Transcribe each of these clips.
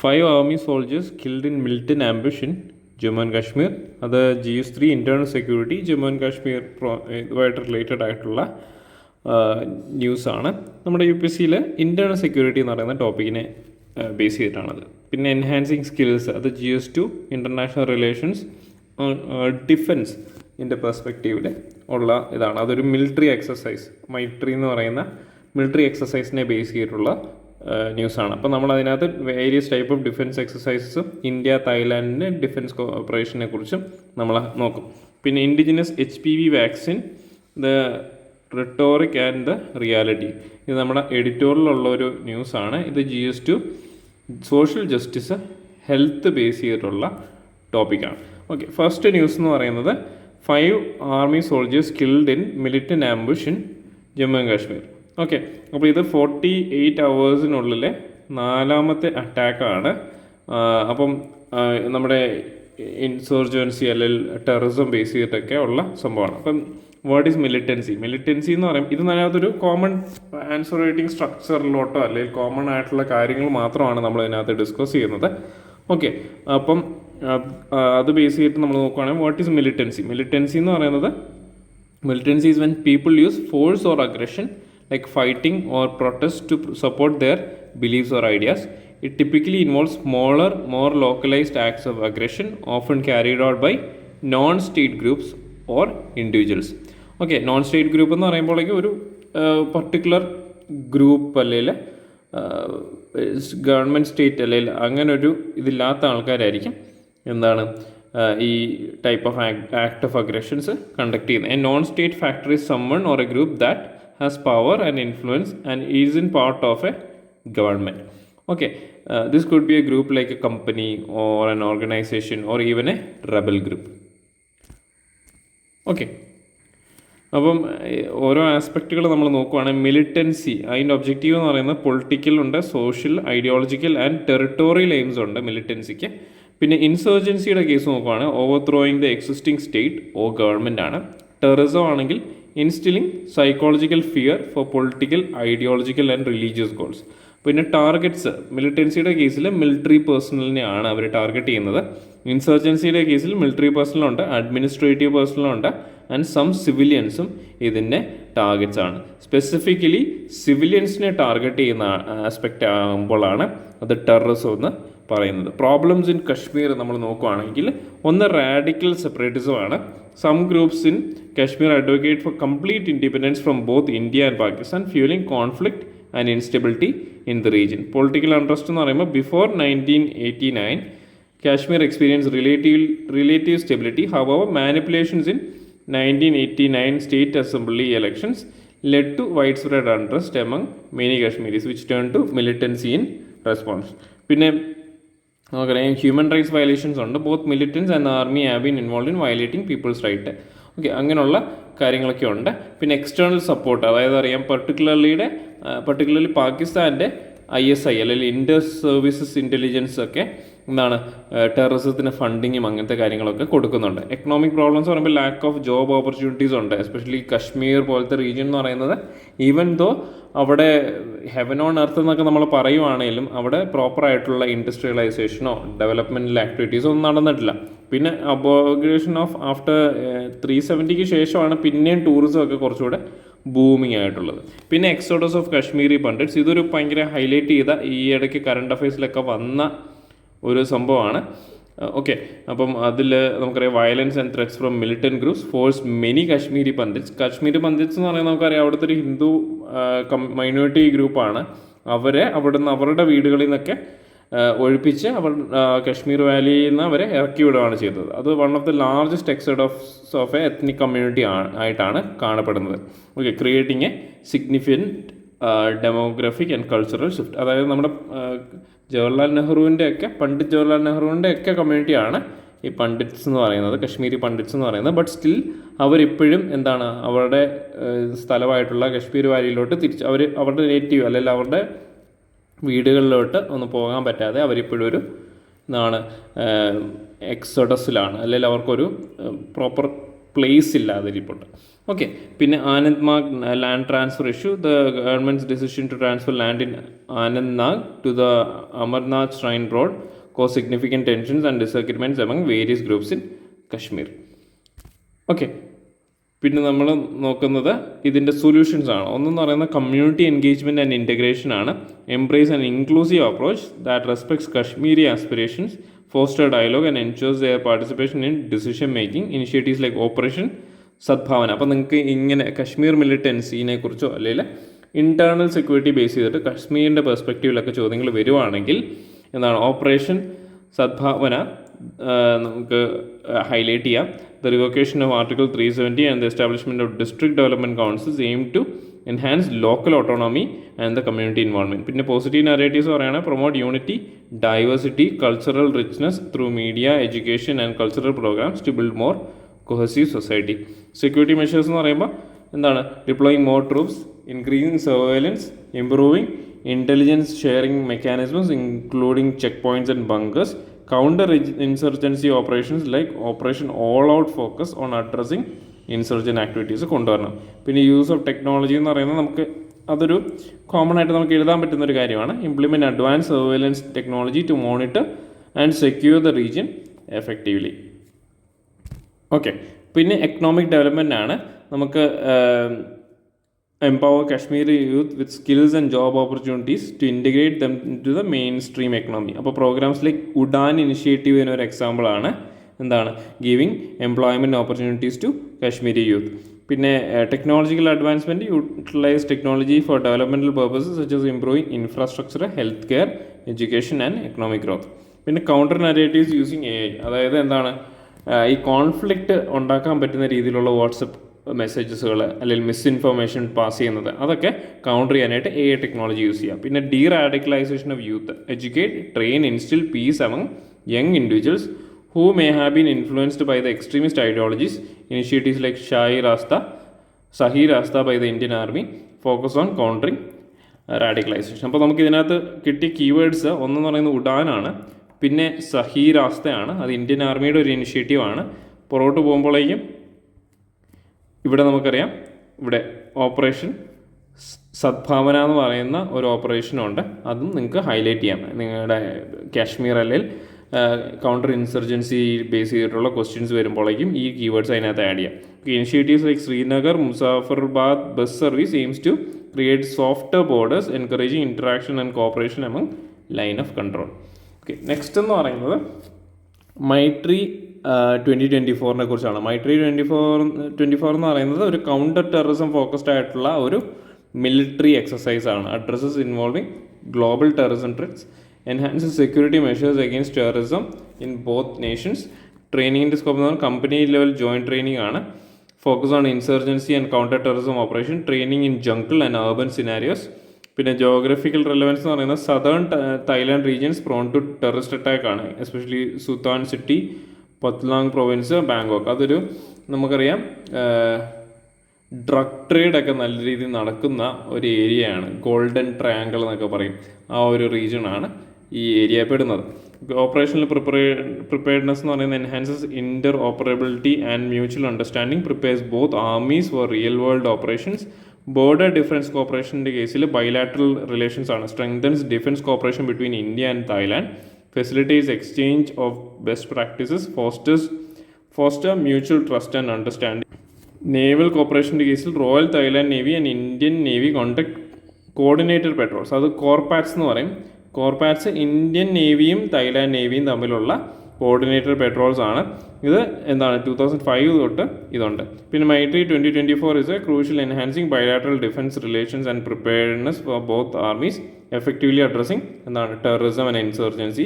5 army soldiers killed in militant ambush in Jammu and Kashmir. അത് GS3 internal security Jammu and Kashmir ഇതുമായിട്ട് related ആയിട്ടുള്ള ന്യൂസാണ്. നമ്മുടെ UPSCയിൽ ഇൻറ്റേർണൽ സെക്യൂരിറ്റി എന്ന് പറയുന്ന ടോപ്പിക്കിനെ ബേസ് ചെയ്തിട്ടാണത്. പിന്നെ എൻഹാൻസിങ് സ്കിൽസ്, അത് GS2 ഇൻ്റർനാഷണൽ റിലേഷൻസ് ഡിഫൻസ് ഇതിൻ്റെ പെർസ്പെക്റ്റീവിൽ ഉള്ള ഇതാണ്. അതൊരു മിലിറ്ററി എക്സസൈസ്, മൈട്രി എന്ന് പറയുന്ന മിലിറ്ററി എക്സസൈസിനെ ബേസ് ചെയ്തിട്ടുള്ള ന്യൂസാണ്. അപ്പോൾ നമ്മൾ അതിനകത്ത് various type of defence exercises India തായ്ലാൻഡിൻ്റെ ഡിഫൻസ് കോപ്പറേഷനെ കുറിച്ചും നമ്മൾ നോക്കും. പിന്നെ indigenous HPV vaccine, the rhetoric and the reality, ഇത് നമ്മുടെ എഡിറ്റോറിയലുള്ള ഒരു ന്യൂസാണ്. ഇത് GS2 social justice health base ചെയ്തിട്ടുള്ള ടോപ്പിക്കാണ്. ഓക്കെ, ഫസ്റ്റ് ന്യൂസ് എന്ന് പറയുന്നത് 5 army soldiers killed in militant ambush in Jammu and Kashmir. Okay, അപ്പോൾ ഇത് 48 hours നാലാമത്തെ അറ്റാക്കാണ്. അപ്പം നമ്മുടെ ഇൻസർജൻസി അല്ലെങ്കിൽ ടെററിസം ബേസ് ചെയ്തിട്ടൊക്കെ ഉള്ള സംഭവമാണ്. അപ്പം വാട്ട് ഈസ് മിലിറ്റൻസി? മിലിറ്റൻസി എന്ന് പറയുമ്പോൾ ഇത് അതിനകത്തൊരു കോമൺ ആൻസർ റൈറ്റിംഗ് സ്ട്രക്ചറിലോട്ടോ അല്ലെങ്കിൽ കോമൺ ആയിട്ടുള്ള കാര്യങ്ങൾ മാത്രമാണ് നമ്മൾ ഇതിനകത്ത് ഡിസ്കസ് ചെയ്യുന്നത്. ഓക്കെ, അപ്പം അത് ബേസ് ചെയ്തിട്ട് നമ്മൾ നോക്കുകയാണെങ്കിൽ വാട്ട് ഈസ് മിലിറ്റൻസി? മിലിറ്റൻസി എന്ന് പറയുന്നത്, militancy is when people use force or aggression like fighting or protest to support their beliefs or ideas. It typically involves smaller, more localized acts of aggression, often carried out by non-state groups or individuals. Okay, non-state group എന്ന് പറയുമ്പോഴേക്കും ഒരു particular group അല്ലെങ്കിൽ government state അല്ലെങ്കിൽ അങ്ങനെ ഒരു ഇതില്ലാത്ത ആൾക്കാരായിരിക്കും എന്താണ് ഈ type of act of aggressions conduct ചെയ്യുന്നത്. A non state factor is someone or a group that has power and influence and is in part of a government. Okay, this could be a group like a company or an organization or even a rebel group. Okay, അപ്പം ഓരോ ആസ്പെക്റ്റുകൾ നമ്മൾ നോക്കുവാണെങ്കിൽ militancy അതിൻ്റെ objective എന്ന് പറയുന്നത് political ഉണ്ട്, social, ideological and territorial aims ഉണ്ട് മിലിറ്റൻസിക്ക്. പിന്നെ ഇൻസർജൻസിയുടെ കേസ് നോക്കുവാണെങ്കിൽ overthrowing the existing state or government ആണ്. ടെററിസം ആണെങ്കിൽ instilling psychological fear for political, ideological and religious goals. പിന്നെ ടാർഗറ്റ്സ്, മിലിറ്റൻസിയുടെ കേസിൽ മിലിറ്ററി പേഴ്സണലിനെയാണ് അവർ ടാർഗറ്റ് ചെയ്യുന്നത്. ഇൻസർജൻസിയുടെ കേസിൽ മിലിറ്ററി പേഴ്സണലുണ്ട്, അഡ്മിനിസ്ട്രേറ്റീവ് പേഴ്സണലുണ്ട് ആൻഡ് സം സിവിലിയൻസും ഇതിൻ്റെ ടാർഗറ്റ്സ് ആണ്. സ്പെസിഫിക്കലി സിവിലിയൻസിനെ ടാർഗറ്റ് ചെയ്യുന്ന ആസ്പെക്റ്റ് ആകുമ്പോഴാണ് അത് ടെററിസം എന്ന് പറയുന്നത്. പ്രോബ്ലംസ് ഇൻ കശ്മീർ നമ്മൾ നോക്കുകയാണെങ്കിൽ ഒന്ന് റാഡിക്കൽ സെപ്പറേറ്റിസം ആണ്. Some groups in Kashmir advocate for complete independence from both India and Pakistan, fueling conflict and instability in the region. Political untrust എന്ന് പറയുമ്പോൾ before 1989 Kashmir experience relative stability. However manipulations in 1989 state assembly elections led to widespread unrest among many Kashmiris, which turned to militancy in response. പിന്നെ നമുക്കറിയാം human rights violations ഉണ്ട്. Both militants and army have been involve in violating people's right. Okay, അങ്ങനെയുള്ള കാര്യങ്ങളൊക്കെ ഉണ്ട്. പിന്നെ external support, അതായത് അറിയാം particularly പാകിസ്ഥാൻ്റെ ISI അല്ലെങ്കിൽ ഇൻ്റർ സർവീസസ് ഇൻ്റലിജൻസ് ഒക്കെ എന്താണ് ടെററിസത്തിന് ഫണ്ടിങ്ങും അങ്ങനത്തെ കാര്യങ്ങളൊക്കെ കൊടുക്കുന്നുണ്ട്. എക്കണോമിക് പ്രോബ്ലംസ് പറയുമ്പോൾ ലാക്ക് ഓഫ് ജോബ് ഓപ്പർച്യൂണിറ്റീസ് ഉണ്ട്. എസ്പെഷ്യലി കശ്മീർ പോലത്തെ റീജിയൻ എന്ന് പറയുന്നത് ഈവൻ ദോ അവിടെ ഹെവൻ ഓൺ എർത്ത് എന്നൊക്കെ നമ്മൾ പറയുവാണെങ്കിലും അവിടെ പ്രോപ്പറായിട്ടുള്ള ഇൻഡസ്ട്രിയലൈസേഷനോ ഡെവലപ്മെൻറ്റൽ ആക്ടിവിറ്റീസോ ഒന്നും നടന്നിട്ടില്ല. പിന്നെ അബോഗേഷൻ ഓഫ് ആഫ്റ്റർ 370 ശേഷമാണ് പിന്നെയും ടൂറിസം ഒക്കെ കുറച്ചുകൂടെ ബൂമിങ് ആയിട്ടുള്ളത്. പിന്നെ എക്സോഡസ് ഓഫ് കശ്മീരി പണ്ഡിറ്റ്സ്, ഇതൊരു ഭയങ്കര ഹൈലൈറ്റ് ചെയ്ത ഈ ഇടയ്ക്ക് കറണ്ട് അഫയേഴ്സിലൊക്കെ വന്ന ഒരു സംഭവമാണ്. ഓക്കെ, അപ്പം അതിൽ നമുക്കറിയാം violence and threats from militant groups force many Kashmiri pundits. Kashmiri pundits എന്ന് പറയുന്നത് നമുക്കറിയാം അവിടുത്തെ ഒരു ഹിന്ദു മൈനോറിറ്റി ഗ്രൂപ്പാണ്. അവരെ അവിടുന്ന് അവരുടെ വീടുകളിൽ നിന്നൊക്കെ ഒഴിപ്പിച്ച് കശ്മീർ വാലിയിൽ നിന്ന് അവരെ ഇറക്കി വിടുകയാണ് ചെയ്തത്. അത് one of the largest exodus of A ethnic community ആയിട്ടാണ് കാണപ്പെടുന്നത്. Okay, creating A significant demographic and cultural shift. അതായത് നമ്മുടെ പണ്ഡിറ്റ് ജവഹർലാൽ നെഹ്റുവിൻ്റെ ഒക്കെ കമ്മ്യൂണിറ്റിയാണ് ഈ പണ്ഡിറ്റ്സ് എന്ന് പറയുന്നത്, കശ്മീരി പണ്ഡിറ്റ്സ് എന്ന് പറയുന്നത്. ബട്ട് സ്റ്റിൽ അവരിപ്പോഴും എന്താണ് അവരുടെ സ്ഥലമായിട്ടുള്ള കശ്മീർ വാലിയിലോട്ട് അവരുടെ നേറ്റീവ് അല്ലെങ്കിൽ അവരുടെ വീടുകളിലോട്ട് ഒന്ന് പോകാൻ പറ്റാതെ അവരിപ്പോഴും ഒരു എന്താണ് എക്സോഡസിലാണ്, അല്ലെങ്കിൽ അവർക്കൊരു പ്രോപ്പർ പ്ലേസ് ഇല്ലാതിരിപ്പുണ്ട്. ഓക്കെ, പിന്നെ Anantnag land transfer issue. The government's decision to transfer land in Anantnag to the Amarnath shrine board cause significant tensions and disagreements among various groups in Kashmir. Okay, പിന്നെ നമ്മൾ നോക്കുന്നത് ഇതിൻ്റെ സൊല്യൂഷൻസ് ആണ്. ഒന്നെന്ന് പറയുന്നത് കമ്മ്യൂണിറ്റി എൻഗേജ്മെൻറ്റ് ആൻഡ് ഇൻറ്റഗ്രേഷൻ ആണ്. Embrace and inclusive approach that respects Kashmiri aspirations, foster dialogue and ensures their participation in decision making initiatives like operation Sadbhavana. അപ്പോൾ നിങ്ങൾക്ക് ഇങ്ങനെ കശ്മീർ മിലിറ്റൻസിനെ കുറിച്ചോ അല്ലെങ്കിൽ ഇൻറ്റേർണൽ സെക്യൂരിറ്റി ബേസ് ചെയ്തിട്ട് കശ്മീരിൻ്റെ പെർസ്പെക്റ്റീവിലൊക്കെ ചോദ്യങ്ങൾ വരുവാണെങ്കിൽ എന്താണ് ഓപ്പറേഷൻ സദ്ഭാവന നമുക്ക് ഹൈലൈറ്റ് ചെയ്യാം. The revocation of article 370 and the establishment of district development councils aim to enhance local autonomy and the community involvement. പിന്നെ പോസിറ്റീവ് നാരേറ്റീവ്സ് പറയുകയാണെങ്കിൽ promote unity, diversity, cultural richness through media, education and cultural programmes to build more cohesive society. Security measures എന്ന് പറയുമ്പോൾ എന്താണ് deploying more troops, increasing surveillance, improving intelligence sharing mechanisms including check points and bunkers, counter insurgency operations like operation all out focus on addressing insurgent activities കൊണ്ടുവരണം. പിന്നെ use of technology എന്ന് പറയുന്നത് നമുക്ക് അതൊരു common ആയിട്ട് നമുക്ക് എഴുതാൻ പറ്റുന്ന ഒരു കാര്യമാണ്. Implement advance surveillance technology to monitor and secure the region effectively. Okay, പിന്നെ എക്കണോമിക് ഡെവലപ്മെൻ്റ് ആണ്. നമുക്ക് empower Kashmiri youth with skills and job opportunities to integrate them into the mainstream economy. അപ്പോൾ പ്രോഗ്രാംസ് ലൈക്ക് ഉഡാൻ ഇനിഷ്യേറ്റീവ് എന്നൊരു example ആണ് എന്താണ് giving employment opportunities to Kashmiri youth. പിന്നെ technological advancement, utilise technology for developmental purposes such as improving infrastructure, health care, education and economic growth. പിന്നെ counter narratives using AI, അതായത് എന്താണ് ഈ conflict ഉണ്ടാക്കാൻ പറ്റുന്ന രീതിയിലുള്ള വാട്സപ്പ് മെസ്സേജസുകൾ അല്ലെങ്കിൽ മിസ്ഇൻഫർമേഷൻ പാസ് ചെയ്യുന്നത് അതൊക്കെ കൗണ്ടർ ചെയ്യാനായിട്ട് AI ടെക്നോളജി യൂസ് ചെയ്യാം. പിന്നെ deradicalisation of youth, educate, train, instil peace among young individuals who may have been influenced by the extremist ideologies. Initiatives like Sahi Rasta by the Indian Army focus on countering radicalization. അപ്പോൾ നമുക്ക് ഇതിനകത്ത് കിട്ടിയ keywords ഒന്നെന്ന് പറയുന്നത് ഉഡാനാണ്, പിന്നെ സഹി രാസ്തയാണ്, അത് Indian ആർമിയുടെ ഒരു ഇനിഷ്യേറ്റീവാണ്. പുറകോട്ട് പോകുമ്പോഴേക്കും ഇവിടെ നമുക്കറിയാം ഇവിടെ ഓപ്പറേഷൻ സദ്ഭാവന എന്ന് പറയുന്ന ഒരു ഓപ്പറേഷനുണ്ട്, അതും നിങ്ങൾക്ക് ഹൈലൈറ്റ് ചെയ്യാം. നിങ്ങളുടെ കാശ്മീർ അല്ലെങ്കിൽ കൗണ്ടർ ഇൻസർജൻസി ബേസ് ചെയ്തിട്ടുള്ള ക്വസ്റ്റ്യൻസ് വരുമ്പോഴേക്കും ഈ കീവേഡ്സ് അതിനകത്ത് ആഡ് ചെയ്യാം. Initiatives like Srinagar Muzaffarabad bus service aims to create soft borders encouraging interaction and cooperation among line of control. Okay, next എന്ന് പറയുന്നത് മൈത്രി 2024 കുറിച്ചാണ്. മൈത്രി 2024 എന്ന് പറയുന്നത് ഒരു കൗണ്ടർ ടെററിസം ഫോക്കസ്ഡ് ആയിട്ടുള്ള ഒരു മിലിറ്ററി എക്സസൈസ് ആണ്. Addresses involving global terrorism threats, enhances security measures against terrorism in both nations. ട്രെയിനിങ്ങിൻ്റെ സ്കോപ്പ് എന്ന് പറഞ്ഞാൽ കമ്പനി ലെവൽ ജോയിൻറ്റ് ട്രെയിനിങ് ആണ്. Focus on insurgency and counter terrorism operation, training in jungle and urban scenarios. പിന്നെ geographical relevance എന്ന് പറയുന്നത് southern Thailand regions prone to terrorist attack ആണ്, especially sultan city, Phatthalung province, Bangkok. അതൊരു നമുക്കറിയാം drug trade ഒക്കെ നല്ല രീതിയിൽ നടക്കുന്ന ഒരു ഏരിയയാണ്. ഗോൾഡൻ ട്രയാങ്കിൾ എന്നൊക്കെ പറയും, ആ ഒരു റീജിയനാണ് ഈ ഏരിയ പെടുന്നത്. ഓപ്പറേഷണൽ പ്രിപ്പയർഡ്നെസ് എന്ന് പറയുന്നത് enhances interoperability and mutual understanding, prepares both armies for real world operations. Border defence കോപ്പറേഷൻ്റെ കേസിൽ ബൈലാറ്ററൽ റിലേഷൻസ് ആണ്. Strengthens defence cooperation between India and Thailand, facilitates exchange of best practices, foster mutual trust and understanding. Naval കോപ്പറേഷൻ്റെ കേസിൽ royal Thailand navy and Indian navy conduct coordinated patrols, അത് CORPATs എന്ന് പറയും. കോർപാറ്റ്സ് Indian നേവിയും Thailand നേവിയും തമ്മിലുള്ള coordinated petrols ആണ്. ഇത് എന്താണ് 2005 തൊട്ട് ഇതുണ്ട്. പിന്നെ മൈത്രി 2024 is A crucial enhancing bilateral defence relations and preparedness for both armies effectively addressing എന്താണ് ടെററിസം ആൻഡ് ഇൻസർജൻസി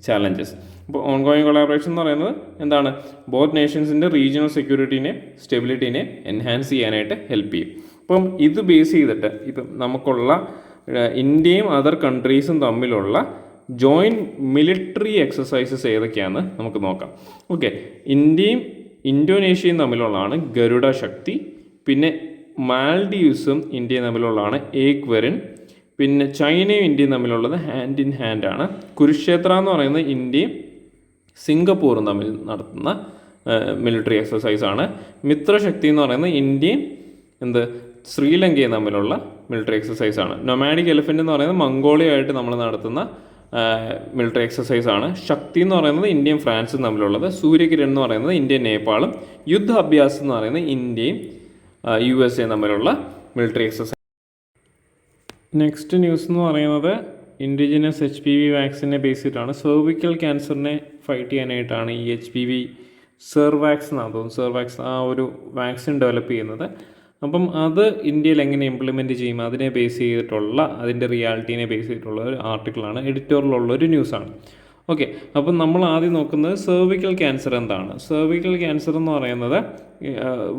ചാലഞ്ചസ്. അപ്പോൾ ഓൺഗോയിങ് കൊളാബറേഷൻ എന്ന് പറയുന്നത് എന്താണ് ബോത്ത് നേഷൻസിൻ്റെ റീജിയണൽ സെക്യൂരിറ്റീനെ സ്റ്റെബിലിറ്റീനെ എൻഹാൻസ് ചെയ്യാനായിട്ട് ഹെൽപ്പ് ചെയ്യും. അപ്പം ഇത് ബേസ് ചെയ്തിട്ട് ഇപ്പം നമുക്കുള്ള ഇന്ത്യയും അതർ കൺട്രീസും തമ്മിലുള്ള ജോയിൻറ്റ് മിലിറ്ററി എക്സസൈസസ് ഏതൊക്കെയാണെന്ന് നമുക്ക് നോക്കാം. ഓക്കെ, ഇന്ത്യയും ഇന്തോനേഷ്യയും തമ്മിലുള്ളതാണ് ഗരുഡ ശക്തി. പിന്നെ മാൽഡീവ്സും ഇന്ത്യയും തമ്മിലുള്ളതാണ് ഏക് വെരൻ. പിന്നെ ചൈനയും ഇന്ത്യയും തമ്മിലുള്ളത് ഹാൻഡ് ഇൻ ഹാൻഡ് ആണ്. കുരുക്ഷേത്ര എന്ന് പറയുന്നത് ഇന്ത്യയും സിംഗപ്പൂറും തമ്മിൽ നടത്തുന്ന മിലിറ്ററി എക്സസൈസാണ്. മിത്രശക്തി എന്ന് പറയുന്നത് ഇന്ത്യയും ശ്രീലങ്കയും തമ്മിലുള്ള മിലിറ്ററി എക്സസൈസാണ്. നൊമാഡിക് എലിഫൻ്റ് എന്ന് പറയുന്നത് മംഗോളിയയായിട്ട് നമ്മൾ നടത്തുന്ന മിലിറ്ററി എക്സസൈസാണ്. ശക്തി എന്ന് പറയുന്നത് ഇന്ത്യയും ഫ്രാൻസും തമ്മിലുള്ളത്. സൂര്യകിരൺ എന്ന് പറയുന്നത് ഇന്ത്യയും നേപ്പാളും. യുദ്ധ അഭ്യാസ് എന്ന് പറയുന്നത് ഇന്ത്യയും USA തമ്മിലുള്ള മിലിറ്ററി എക്സസൈസ്. നെക്സ്റ്റ് ന്യൂസ് എന്ന് പറയുന്നത് ഇൻഡിജിനസ് HPV വാക്സിനെ ബേസ് ചെയ്തിട്ടാണ്. സെർവിക്കൽ ക്യാൻസറിനെ ഫൈറ്റ് ചെയ്യാനായിട്ടാണ് ഈ HPV സെർവാക്സ് എന്നാണ് തോന്നുന്നു, സെർവാക്സ് ആ ഒരു വാക്സിൻ ഡെവലപ്പ് ചെയ്യുന്നത്. അപ്പം അത് ഇന്ത്യയിൽ എങ്ങനെ ഇംപ്ലിമെൻറ്റ് ചെയ്യും അതിനെ ബേസ് ചെയ്തിട്ടുള്ള, അതിൻ്റെ റിയാലിറ്റീനെ ബേസ് ചെയ്തിട്ടുള്ള ഒരു ആർട്ടിക്കിളാണ്, എഡിറ്റോറിയലുള്ളൊരു ന്യൂസാണ്. ഓക്കെ, അപ്പം നമ്മൾ ആദ്യം നോക്കുന്നത് സെർവിക്കൽ ക്യാൻസർ എന്താണ്. സെർവിക്കൽ ക്യാൻസർ എന്ന് പറയുന്നത്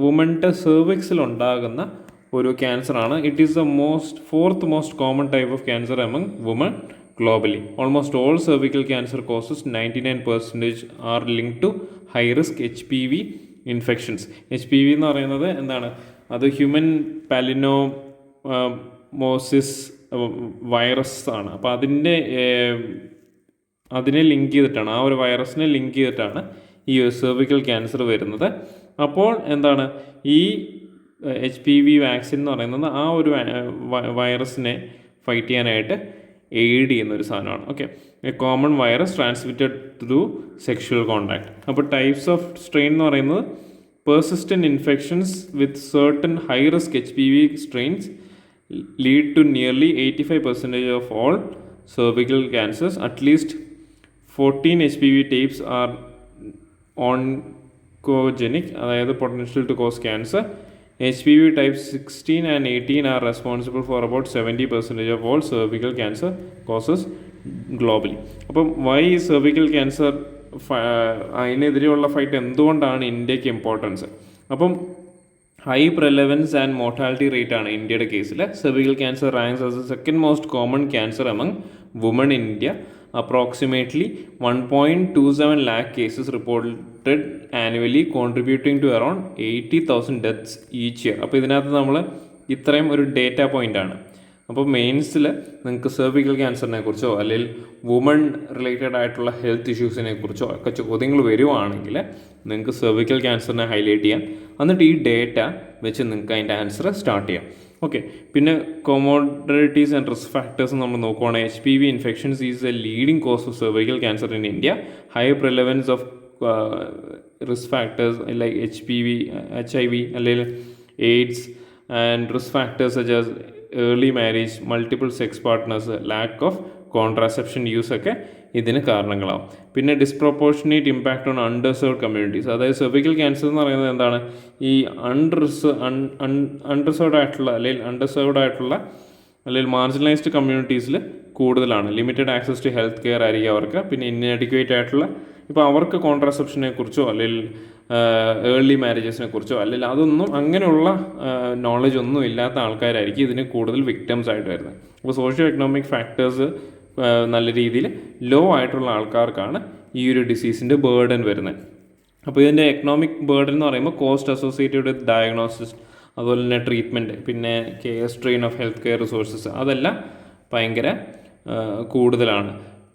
വുമൻ്റെ സെർവിക്സിൽ ഉണ്ടാകുന്ന ഒരു ക്യാൻസറാണ്. It is the fourth most common type of cancer among women globally. Almost all cervical cancer causes 99% are linked to high risk HPV infections. HPV എന്ന് പറയുന്നത് എന്താണ്, അത് ഹ്യൂമൻ പാലിനോമോസിസ് വൈറസ് ആണ്. അപ്പോൾ അതിനെ ലിങ്ക് ചെയ്തിട്ടാണ്, ആ ഒരു വൈറസിനെ ലിങ്ക് ചെയ്തിട്ടാണ് ഈ സെർവിക്കൽ ക്യാൻസർ വരുന്നത്. അപ്പോൾ എന്താണ്, ഈ HPV വാക്സിൻ എന്ന് പറയുന്നത് ആ ഒരു വൈറസിനെ ഫൈറ്റ് ചെയ്യാനായിട്ട് എയ്ഡ് ചെയ്യുന്ന ഒരു സാധനമാണ്. Okay, a common virus transmitted through sexual contact. അപ്പോൾ ടൈപ്സ് ഓഫ് സ്ട്രെയിൻ എന്ന് പറയുന്നത് persistent infections with certain high risk HPV strains lead to nearly 85% of all cervical cancers. At least 14 HPV types are oncogenic, അതായത് potential to cause cancer. HPV types 16 and 18 are responsible for about 70% of all cervical cancer causes globally. അപ്പം why cervical cancer അതിനെതിരെയുള്ള fight എന്തുകൊണ്ടാണ് ഇന്ത്യക്ക് importance? അപ്പം high prevalence and mortality rate ആണ് ഇന്ത്യയുടെ കേസിൽ. Cervical cancer ranks as a second most common cancer among women in India. Approximately 1.27 lakh cases reported annually, contributing to around 80,000 deaths each year. അപ്പോൾ ഇതിനകത്ത് നമ്മൾ ഇത്രയും ഒരു ഡേറ്റ പോയിൻ്റാണ്. അപ്പോൾ മെയിൻസിൽ നിങ്ങൾക്ക് സെർവിക്കൽ ക്യാൻസറിനെ കുറിച്ചോ അല്ലെങ്കിൽ വുമൺ റിലേറ്റഡ് ആയിട്ടുള്ള ഹെൽത്ത് ഇഷ്യൂസിനെ കുറിച്ചോ ഒക്കെ ചോദ്യങ്ങൾ വരുവാണെങ്കിൽ നിങ്ങൾക്ക് സെർവിക്കൽ ക്യാൻസറിനെ ഹൈലൈറ്റ് ചെയ്യാം. എന്നിട്ട് ഈ ഡേറ്റ വെച്ച് നിങ്ങൾക്ക് അതിൻ്റെ ആൻസർ സ്റ്റാർട്ട് ചെയ്യാം. ഓക്കെ, പിന്നെ കോമോഡിറ്റീസ് ആൻഡ് റിസ്ക് ഫാക്ടേഴ്സ് നമ്മൾ നോക്കുവാണെങ്കിൽ HPV infections is a leading cause of cervical cancer in India. High prevalence of risk factors like HIV അല്ലെങ്കിൽ AIDS and risk factors such as early marriage, multiple sex partners, lack of contraception use ഒക്കെ ഇതിന് കാരണങ്ങളാവും. പിന്നെ disproportionate impact on underserved communities. അതായത് cervical cancer എന്ന് പറയുന്നത് എന്താണ്, ഈ അണ്ടർസേർവ്ഡ് ആയിട്ടുള്ള അല്ലെങ്കിൽ മാർജിനലൈസ്ഡ് കമ്മ്യൂണിറ്റീസിൽ കൂടുതലാണ്. Limited access to health care ആയിരിക്കും അവർക്ക്. പിന്നെ ഇൻഅഡിക്വേറ്റ് ആയിട്ടുള്ള, ഇപ്പോൾ അവർക്ക് കോൺട്രാസെപ്ഷനെ കുറിച്ചോ അല്ലെങ്കിൽ ഏർലി മാരേജസിനെ കുറിച്ചോ അല്ലെങ്കിൽ അതൊന്നും അങ്ങനെയുള്ള നോളജ് ഒന്നും ഇല്ലാത്ത ആൾക്കാരായിരിക്കും ഇതിന് കൂടുതൽ വിക്ടംസ് ആയിട്ട് വരുന്നത്. അപ്പോൾ സോഷ്യോ എക്കണോമിക് ഫാക്ടേഴ്സ് നല്ല രീതിയിൽ ലോ ആയിട്ടുള്ള ആൾക്കാർക്കാണ് ഈ ഒരു ഡിസീസിൻ്റെ ബേർഡൻ വരുന്നത്. അപ്പോൾ ഇതിൻ്റെ എക്കണോമിക് ബേർഡൻ എന്ന് പറയുമ്പോൾ കോസ്റ്റ് അസോസിയേറ്റഡ് വിത്ത് ഡയഗ്നോസിസ്, അതുപോലെ തന്നെ ട്രീറ്റ്മെൻറ്റ്, പിന്നെ strain of health care resources, അതെല്ലാം ഭയങ്കര കൂടുതലാണ്.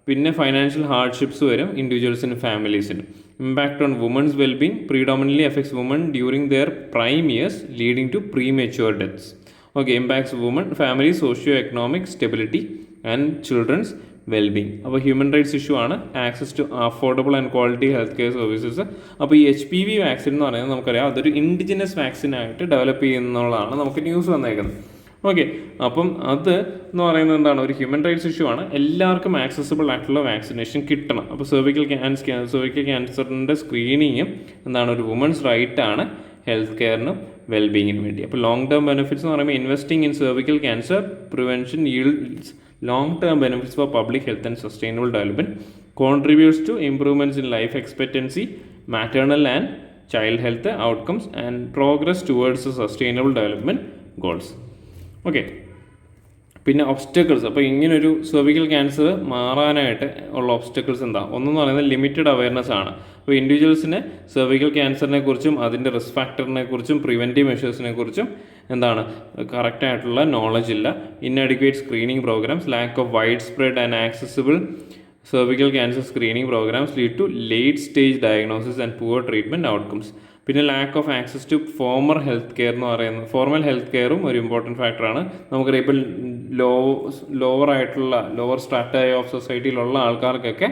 പിന്നെ ഫൈനാൻഷ്യൽ ഹാർഡ്ഷിപ്സ് വരും ഇൻഡിവിജ്വൽസിനും ഫാമിലീസിനും. Impact on women's wellbeing predominantly affects women during their prime years leading to premature deaths. Okay, impacts women, family, socio economic stability and children's wellbeing. അപ്പോൾ human rights issue ആണ് access to affordable and quality health care services. അപ്പോൾ ഈ HPV vaccine എന്ന് പറയുന്നത് നമുക്കറിയാം അതൊരു indigenous വാക്സിനായിട്ട് develop ചെയ്യുന്നതാണ് നമുക്ക് ന്യൂസ് വന്നേക്കുന്നത്. ഓക്കെ, അപ്പം അത് എന്ന് പറയുന്നത് എന്താണ്, ഒരു ഹ്യൂമൻ റൈറ്റ്സ് ഇഷ്യൂ ആണ്. എല്ലാവർക്കും ആക്സസിബിൾ ആയിട്ടുള്ള വാക്സിനേഷൻ കിട്ടണം. അപ്പോൾ സെർവിക്കൽ ക്യാൻസറിൻ്റെ സ്ക്രീനിങ്ങും എന്താണ് ഒരു വുമൻസ് റൈറ്റ് ആണ് ഹെൽത്ത് കെയറിനും വെൽബീങ്ങിന് വേണ്ടി. അപ്പോൾ ലോങ് ടേം ബെനിഫിറ്റ്സ് എന്ന് പറയുമ്പോൾ investing in cervical cancer prevention yields long-term benefits for public health and sustainable development, contributes to improvements in life expectancy, maternal and child health outcomes, and progress towards the sustainable development goals. Okay, പിന്നെ obstacles. അപ്പോൾ ഇങ്ങനൊരു cervical cancer മാറാനായിട്ട് ഉള്ള obstacles എന്താ? ഒന്നെന്ന് പറയുന്നത് limited awareness ആണ്. അപ്പോൾ ഇൻഡിവിജ്വൽസിന് സെർവിക്കൽ ക്യാൻസറിനെ കുറിച്ചും അതിൻ്റെ റിസ്ക് ഫാക്ടറിനെ കുറിച്ചും പ്രിവെൻറ്റീവ് മെഷേഴ്സിനെ കുറിച്ചും എന്താണ് കറക്റ്റായിട്ടുള്ള നോളജ് ഇല്ല. Inadequate screening programmes, lack of wide spread and accessible cervical cancer screening programs lead to late stage diagnosis and poor treatment outcomes. പിന്നെ lack of access to formal health care എന്ന് പറയുന്നത്, formal health കെയറും ഒരു important ഫാക്ടറാണ്. നമുക്കറിയാം ഇപ്പോൾ lower strata of സൊസൈറ്റിയിലുള്ള ആൾക്കാർക്കൊക്കെ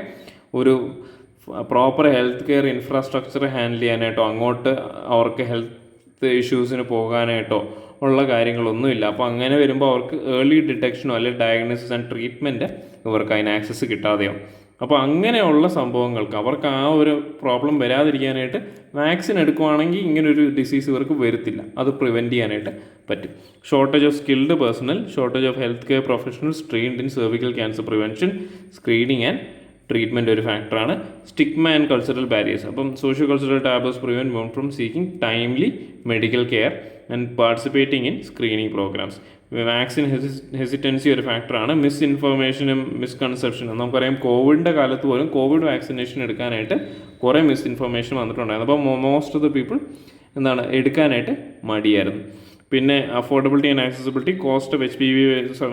ഒരു proper health care infrastructure handle ചെയ്യാനായിട്ടോ അങ്ങോട്ട് അവർക്ക് ഹെൽത്ത് ഇഷ്യൂസിന് പോകാനായിട്ടോ ഉള്ള കാര്യങ്ങളൊന്നുമില്ല. അപ്പോൾ അങ്ങനെ വരുമ്പോൾ അവർക്ക് ഏർലി ഡിറ്റക്ഷനോ അല്ലെങ്കിൽ ഡയഗ്നോസിസ് ആൻഡ് ട്രീറ്റ്മെൻറ്റ് ഇവർക്ക് അതിന് ആക്സസ് കിട്ടാതെയാവും. അപ്പോൾ അങ്ങനെയുള്ള സംഭവങ്ങൾക്ക് അവർക്ക് ആ ഒരു പ്രോബ്ലം വരാതിരിക്കാനായിട്ട് വാക്സിൻ എടുക്കുവാണെങ്കിൽ ഇങ്ങനൊരു ഡിസീസ് ഇവർക്ക് വരത്തില്ല. അത് പ്രിവെൻറ്റ് ചെയ്യാനായിട്ട് പറ്റും. Shortage of skilled personnel, shortage of health care professionals trained in cervical cancer prevention, screening and treatment ഒരു ഫാക്ടറാണ്. സ്റ്റിഗ്മ ആൻഡ് കൾച്ചറൽ ബാരിയേഴ്സ്, അപ്പം socio cultural taboos prevent women from seeking timely medical care and participating in screening programs. Vaccine hesitancy ഒരു ഫാക്ടറാണ്. Miss ഇൻഫർമേഷനും മിസ്കൺസെപ്ഷനും, നമുക്കറിയാം കോവിഡിൻ്റെ കാലത്ത് പോലും Covid vaccination എടുക്കാനായിട്ട് കുറേ മിസ് ഇൻഫർമേഷൻ വന്നിട്ടുണ്ടായിരുന്നു. അപ്പോൾ മോസ്റ്റ് ഓഫ് ദ പീപ്പിൾ എടുക്കാനായിട്ട് മടിയായിരുന്നു. പിന്നെ affordability and accessibility, cost of HPV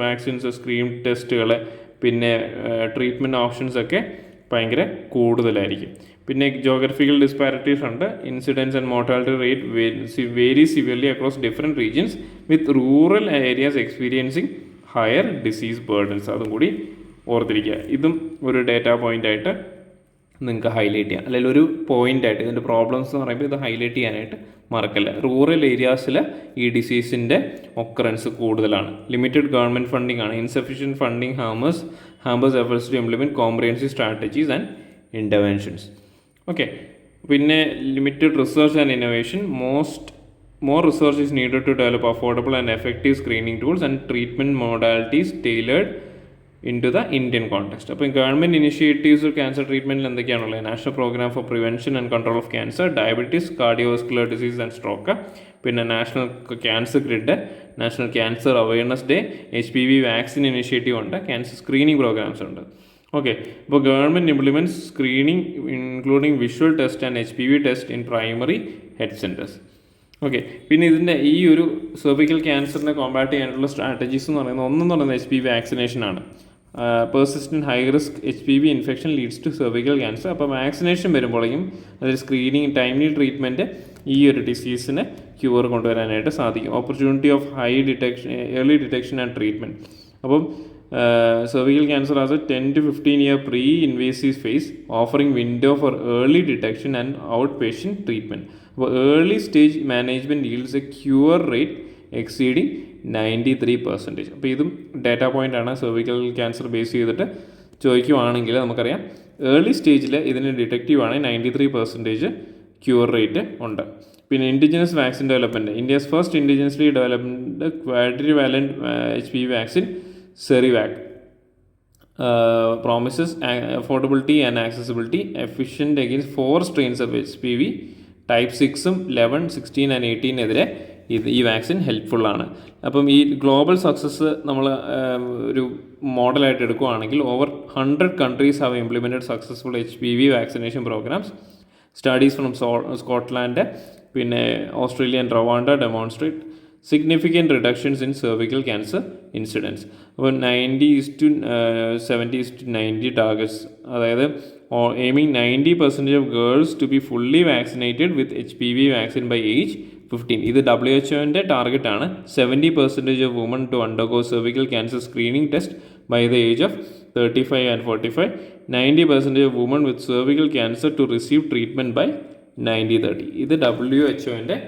vaccines, screen ടെസ്റ്റുകൾ, പിന്നെ ട്രീറ്റ്മെൻറ്റ് ഓപ്ഷൻസ് ഒക്കെ ഭയങ്കര കൂടുതലായിരിക്കും. പിന്നെ ജോഗ്രഫിക്കൽ ഡിസ്പാരിറ്റീസ് ഉണ്ട്. Incidence and mortality rate vary severely across different regions with rural areas experiencing higher disease burdens. അതും കൂടി ഓർത്തിരിക്കുക. ഇതും ഒരു ഡേറ്റാ പോയിൻ്റായിട്ട് നിങ്ങൾക്ക് ഹൈലൈറ്റ് ചെയ്യാം, അല്ലെങ്കിൽ ഒരു പോയിൻ്റായിട്ട് ഇതിൻ്റെ പ്രോബ്ലംസ് എന്ന് പറയുമ്പോൾ ഇത് ഹൈലൈറ്റ് ചെയ്യാനായിട്ട് മറക്കല്ല. റൂറൽ ഏരിയാസിൽ ഈ ഡിസീസിൻ്റെ ഒക്കറൻസ് കൂടുതലാണ്. ലിമിറ്റഡ് ഗവൺമെൻറ് ഫണ്ടിങ് ആണ്. Insufficient funding hampers efforts to implement comprehensive strategies and interventions. Okay, പിന്നെ limited research and innovation, more research is needed to develop affordable and effective screening tools and treatment modalities tailored into the Indian context. അപ്പോൾ government initiatives cancer ട്രീറ്റ്മെൻറ്റിൽ എന്തൊക്കെയാണുള്ളത്? National program for prevention and control of cancer, diabetes, cardiovascular disease and stroke, പിന്നെ national cancer grid, national cancer awareness day, HPV vaccine initiative ഉണ്ട്, cancer screening programs ഉണ്ട്. Okay, ഇപ്പോൾ government implements screening including visual test and HPV test in primary health centres. Okay, പിന്നെ ഇതിൻ്റെ ഈ ഒരു cervical ക്യാൻസറിനെ Kombat ചെയ്യാനുള്ള സ്ട്രാറ്റജീസ് എന്ന് പറയുന്നത് ഒന്നെന്ന് പറയുന്നത് HPV വാക്സിനേഷനാണ്. Persistent high risk HPV infection leads to cervical cancer. അപ്പോൾ വാക്സിനേഷൻ വരുമ്പോഴേക്കും അതിൽ സ്ക്രീനിങ്, ടൈംലി ട്രീറ്റ്മെൻറ്റ് ഈ ഒരു ഡിസീസിനെ ക്യൂർ കൊണ്ടുവരാനായിട്ട് സാധിക്കും. Opportunity of early detection and treatment. അപ്പം cervical cancer has a 10 to 15 year pre-invasive phase offering window for early detection and outpatient treatment. അപ്പോൾ early stage management yields a cure rate exceeding 93%. അപ്പോൾ ഇതും data പോയിൻ്റാണ്. Cervical cancer base ചെയ്തിട്ട് ചോദിക്കുവാണെങ്കിൽ നമുക്കറിയാം early സ്റ്റേജിൽ ഇതിന് detective ആണ് 93% ക്യൂർ റേറ്റ് ഉണ്ട്. പിന്നെ indigenous vaccine development, India's first indigenously developed quadrivalent HPV vaccine Cerivac promises affordability and accessibility, efficient against 4 strains of HPV, type 6, 11, 16 and 18 എതിരെ ഈ വാക്സിൻ ഹെൽപ്ഫുള്ളാണ്. അപ്പം ഈ ഗ്ലോബൽ സക്സസ് നമ്മൾ ഒരു മോഡലായിട്ട് എടുക്കുകയാണെങ്കിൽ over 100 countries have implemented successful HPV vaccination programs. Studies from Scotland, പിന്നെ Australia and Rwanda demonstrate significant reductions in cervical cancer incidence. അപ്പോൾ 90:70:90 ടാർഗറ്റ്സ്, അതായത് aiming 90% of girls to be fully vaccinated with HPV vaccine by age 15. ഇത് WHO ടാർഗറ്റാണ്. 70% of women to undergo cervical cancer screening test by the age of 35 and 45. 90% of women with cervical cancer to receive treatment by 90:30. ഇത് WHO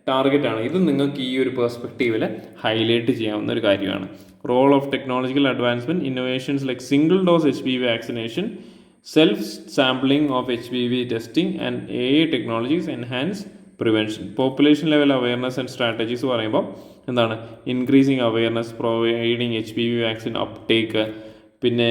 ടാർഗറ്റാണ്. ഇത് നിങ്ങൾക്ക് ഈ ഒരു പെർസ്പെക്റ്റീവിൽ highlight ചെയ്യാവുന്ന ഒരു കാര്യമാണ്. Role of technological advancement, innovations like single dose HPV vaccination, self sampling of HPV testing and AI technologies enhance prevention. Population level awareness and strategies പറയുമ്പോൾ എന്താണ്? Increasing awareness, providing HPV vaccine uptake, പിന്നെ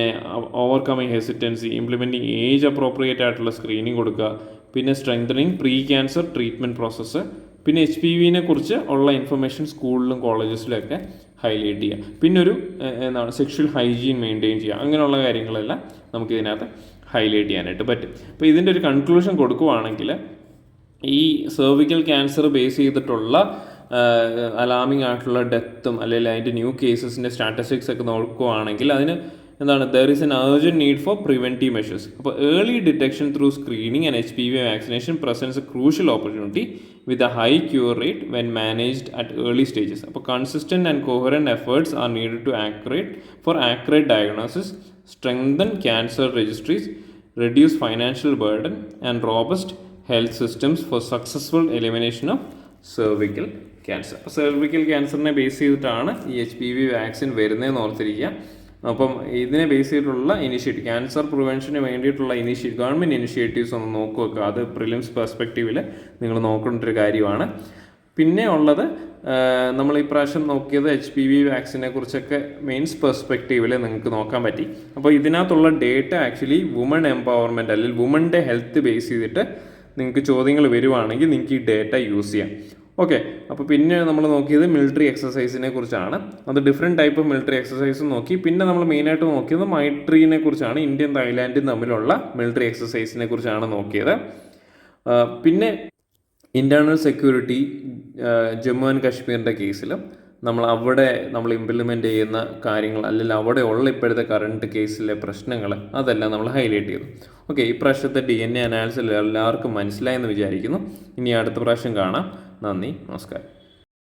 overcoming hesitancy, implementing age appropriate ആയിട്ടുള്ള screening കൊടുക്കുക, പിന്നെ strengthening pre cancer treatment process, പിന്നെ HPVനെ കുറിച്ച് ഉള്ള ഇൻഫർമേഷൻ സ്കൂളിലും കോളേജസിലൊക്കെ ഹൈലൈറ്റ് ചെയ്യുക. പിന്നെ ഒരു സെക്ഷൽ ഹൈജീൻ മെയിൻറ്റെയിൻ ചെയ്യുക. അങ്ങനെയുള്ള കാര്യങ്ങളെല്ലാം നമുക്ക് ഇതിനകത്ത് ഹൈലൈറ്റ് ചെയ്യാനായിട്ട് പറ്റും. അപ്പോൾ ഇതിൻ്റെ ഒരു കൺക്ലൂഷൻ കൊടുക്കുകയാണെങ്കിൽ ഈ സെർവിക്കൽ ക്യാൻസർ ബേസ് ചെയ്തിട്ടുള്ള അലാമിംഗ് ആയിട്ടുള്ള ഡെത്തും അല്ലെങ്കിൽ അതിൻ്റെ ന്യൂ കേസസിൻ്റെ സ്റ്റാറ്റിസ്റ്റിക്സ് ഒക്കെ നോക്കുകയാണെങ്കിൽ അതിന് എന്താണ് there is an urgent need for preventive measures. അപ്പോൾ early detection through screening and HPV vaccination presents a crucial opportunity with a high cure rate when managed at early stages. അപ്പോൾ consistent and coherent efforts are needed to accurate diagnosis, strengthen cancer registries, reduce financial burden and robust health systems for successful elimination of cervical cancer. Cervical ക്യാൻസറിനെ base ചെയ്തിട്ടാണ് ഈ HPV vaccine വരുന്നതെന്ന് ഓർത്തിരിക്കുക. അപ്പം ഇതിനെ base ചെയ്തിട്ടുള്ള initiative, cancer പ്രിവെൻഷന് വേണ്ടിയിട്ടുള്ള government initiatives ഒന്ന് നോക്കുക. അത് പ്രിലിംസ് പെർസ്പെക്റ്റീവിൽ നിങ്ങൾ നോക്കേണ്ട ഒരു കാര്യമാണ്. പിന്നെ ഉള്ളത് നമ്മൾ ഈ പ്രാവശ്യം നോക്കിയത് HPV വാക്സിനെ കുറിച്ചൊക്കെ മെയിൻസ് പെർസ്പെക്റ്റീവിൽ നിങ്ങൾക്ക് നോക്കാൻ പറ്റി. അപ്പോൾ ഇതിനകത്തുള്ള ഡേറ്റ ആക്ച്വലി വുമൺ എംപവർമെൻറ്റ് അല്ലെങ്കിൽ വുമൻ്റെ ഹെൽത്ത് ബേസ് ചെയ്തിട്ട് നിങ്ങൾക്ക് ചോദ്യങ്ങൾ വരുവാണെങ്കിൽ നിങ്ങൾക്ക് ഈ ഡേറ്റ യൂസ് ചെയ്യാം. ഓക്കെ, അപ്പോൾ പിന്നെ നമ്മൾ നോക്കിയത് മിലിറ്ററി എക്സസൈസിനെ കുറിച്ചാണ്. അത് ഡിഫറെൻറ്റ് ടൈപ്പ് ഓഫ് മിലിറ്ററി എക്സസൈസും നോക്കി. പിന്നെ നമ്മൾ മെയിനായിട്ട് നോക്കിയത് മൈട്രീനെ കുറിച്ചാണ്, ഇന്ത്യയും തായ്ലാൻഡും തമ്മിലുള്ള മിലിറ്ററി എക്സസൈസിനെ കുറിച്ചാണ് നോക്കിയത്. പിന്നെ ഇൻറ്റേർണൽ സെക്യൂരിറ്റി ജമ്മു ആൻഡ് കാശ്മീരിൻ്റെ കേസിലും നമ്മൾ ഇംപ്ലിമെൻ്റ് ചെയ്യുന്ന കാര്യങ്ങൾ അല്ലെങ്കിൽ അവിടെ ഉള്ള ഇപ്പോഴത്തെ കറണ്ട് കേസിലെ പ്രശ്നങ്ങൾ അതെല്ലാം നമ്മൾ ഹൈലൈറ്റ് ചെയ്തു. ഓക്കെ, ഈ പ്രാവശ്യത്തെ DNA അനാലിസിസ് എല്ലാവർക്കും മനസ്സിലായെന്ന് വിചാരിക്കുന്നു. ഇനി അടുത്ത പ്രാവശ്യം കാണാം. നന്ദി, നമസ്കാരം.